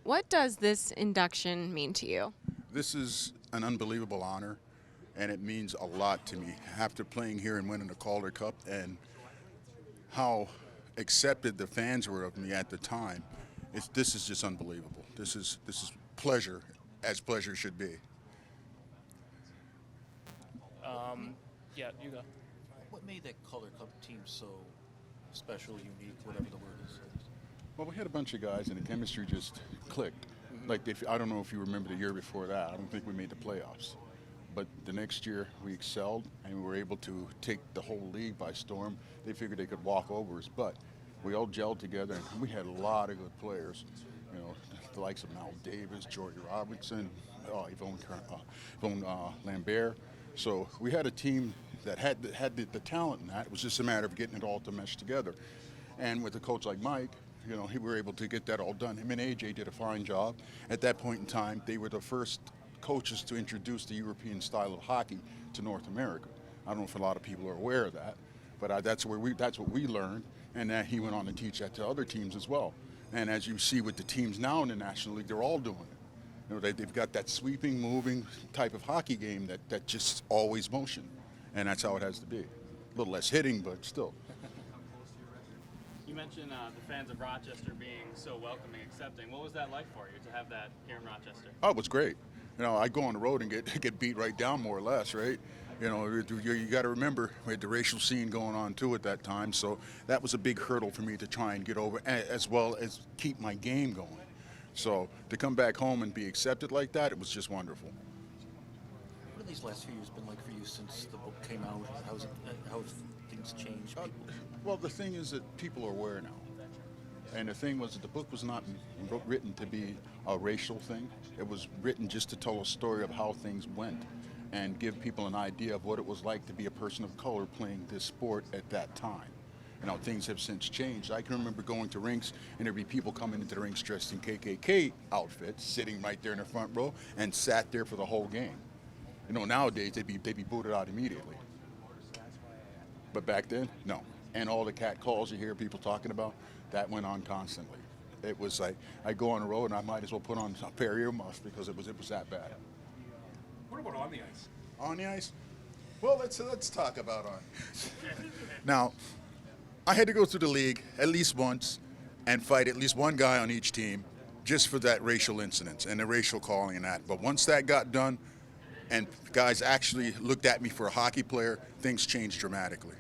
What does this induction mean to you? This is an unbelievable honor, and it means a lot to me. After playing here and winning the Calder Cup, and how accepted the fans were of me at the time, this is just unbelievable. This is pleasure, as pleasure should be. Yeah, you go. What made that Color Cup team so special, unique, whatever the word is? Well, we had a bunch of guys, and the chemistry just clicked. Like, I don't know if you remember the year before that. I don't think we made the playoffs. But the next year, we excelled, and we were able to take the whole league by storm. They figured they could walk over us, but we all gelled together, and we had a lot of good players. You know, the likes of Mal Davis, Jordy Robertson, Yvonne Lambert. So we had a team that had the talent in that. It was just a matter of getting it all to mesh together. And with a coach like Mike, you know, he were able to get that all done. Him and AJ did a fine job. At that point in time, they were the first coaches to introduce the European style of hockey to North America. I don't know if a lot of people are aware of that, but that's what we learned, and that he went on to teach that to other teams as well. And as you see with the teams now in the National League, they're all doing it. You know, they've got that sweeping, moving type of hockey game that just always motion, and that's how it has to be. A little less hitting, but still. You mentioned the fans of Rochester being so welcoming, accepting. What was that like for you to have that here in Rochester? Oh, it was great. You know, I go on the road and get beat right down more or less, right? You know, you got to remember we had the racial scene going on too at that time, so that was a big hurdle for me to try and get over, as well as keep my game going. So to come back home and be accepted like that, it was just wonderful. What have these last few years been like for you since the book came out? How have things changed? People? Well, the thing is that people are aware now. And the thing was that the book was not written to be a racial thing. It was written just to tell a story of how things went and give people an idea of what it was like to be a person of color playing this sport at that time. You know, things have since changed. I can remember going to rinks and there'd be people coming into the rinks dressed in KKK outfits, sitting right there in the front row and sat there for the whole game. You know, nowadays they'd be booted out immediately. But back then, no. And all the cat calls you hear people talking about, that went on constantly. It was like, I go on the road and I might as well put on a pair of earmuffs because it was that bad. What about on the ice? On the ice? Well, let's talk about on the ice. Now, I had to go through the league at least once and fight at least one guy on each team just for that racial incident and the racial calling and that. But once that got done and guys actually looked at me for a hockey player, things changed dramatically.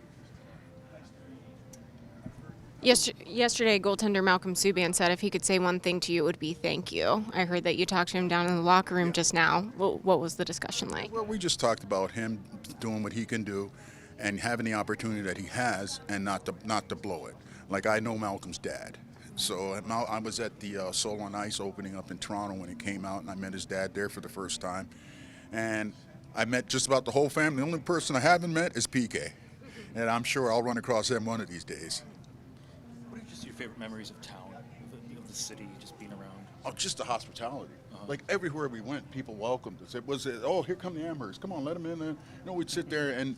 Yesterday, goaltender Malcolm Subban said if he could say one thing to you, it would be thank you. I heard that you talked to him down in the locker room just now. What was the discussion like? Well, we just talked about him doing what he can do and having the opportunity that he has and not to blow it. Like, I know Malcolm's dad. So I was at the Soul on Ice opening up in Toronto when it came out, and I met his dad there for the first time. And I met just about the whole family. The only person I haven't met is PK. And I'm sure I'll run across him one of these days. What are just your favorite memories of town, of the city, just being around? Oh, just the hospitality. Like, everywhere we went, people welcomed us. It was, oh, here come the Amherst. Come on, let them in there. You know, we'd sit there, and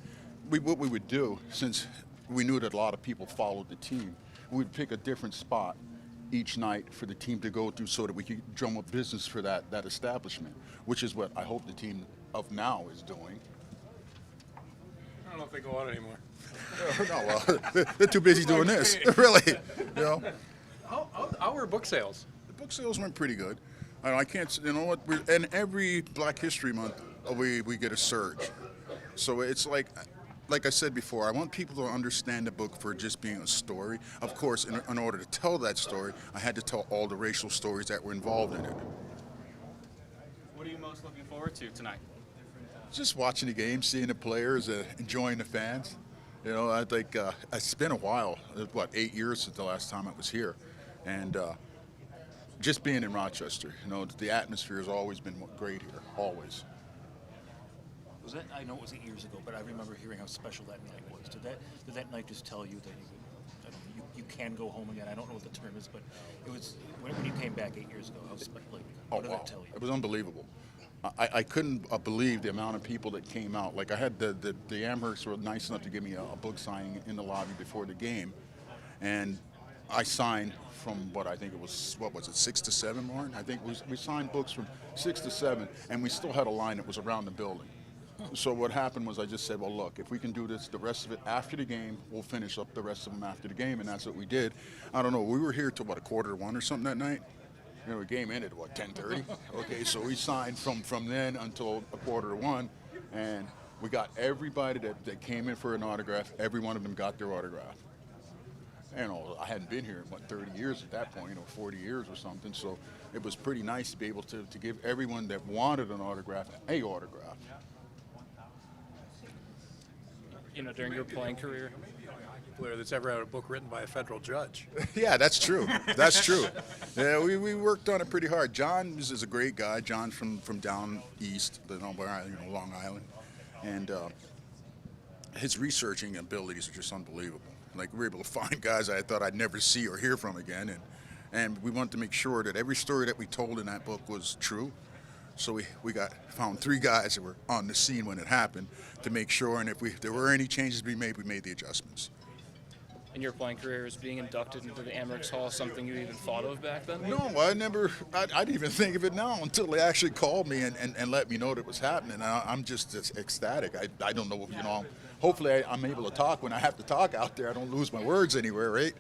what we would do, since we knew that a lot of people followed the team, we'd pick a different spot each night for the team to go to so that we could drum up business for that establishment, which is what I hope the team of now is doing. I don't know if they go out anymore. No, well, they're too busy doing this, really. You know? How were book sales? The book sales went pretty good. I can't, you know what, and every Black History Month, we get a surge. So it's like I said before, I want people to understand the book for just being a story. Of course, in order to tell that story, I had to tell all the racial stories that were involved in it. What are you most looking forward to tonight? Just watching the game, seeing the players, enjoying the fans. You know, I think it's been a while, 8 years since the last time I was here. And just being in Rochester, you know, the atmosphere has always been great here, always. Was that, I know it was 8 years ago, but I remember hearing how special that night was. Did that night just tell you that I don't know, you can go home again? I don't know what the term is, but it was when you came back 8 years ago. How special? What did that tell you? It was unbelievable. I couldn't believe the amount of people that came out. Like, I had the Amherst were nice enough to give me a book signing in the lobby before the game, and I signed from what I think it was, what was it, 6 to 7, Lauren? I think we signed books from 6 to 7, and we still had a line that was around the building. So what happened was I just said, well, look, if we can do this, the rest of it after the game, we'll finish up the rest of them after the game, and that's what we did. I don't know, we were here till, what, 1:45 or something that night? You know, the game ended, what, 10:30? Okay, so we signed from then until 1:45, and we got everybody that came in for an autograph, every one of them got their autograph. And I hadn't been here in, what, 30 years at that point, or 40 years or something, so it was pretty nice to be able to give everyone that wanted an autograph a autograph. You know, during your playing career? Player that's ever had a book written by a federal judge. Yeah, that's true. That's true. Yeah, we worked on it pretty hard. John is a great guy. John's from down east, Long Island, and his researching abilities are just unbelievable. Like, we were able to find guys I thought I'd never see or hear from again, and we wanted to make sure that every story that we told in that book was true. So we found 3 guys that were on the scene when it happened to make sure, and if there were any changes to be made, we made the adjustments. In your playing career, is being inducted into the Amerks Hall something you even thought of back then? No, I didn't even think of it now until they actually called me and let me know that it was happening. I'm just ecstatic. I don't know, hopefully I'm able to talk when I have to talk out there. I don't lose my words anywhere, right?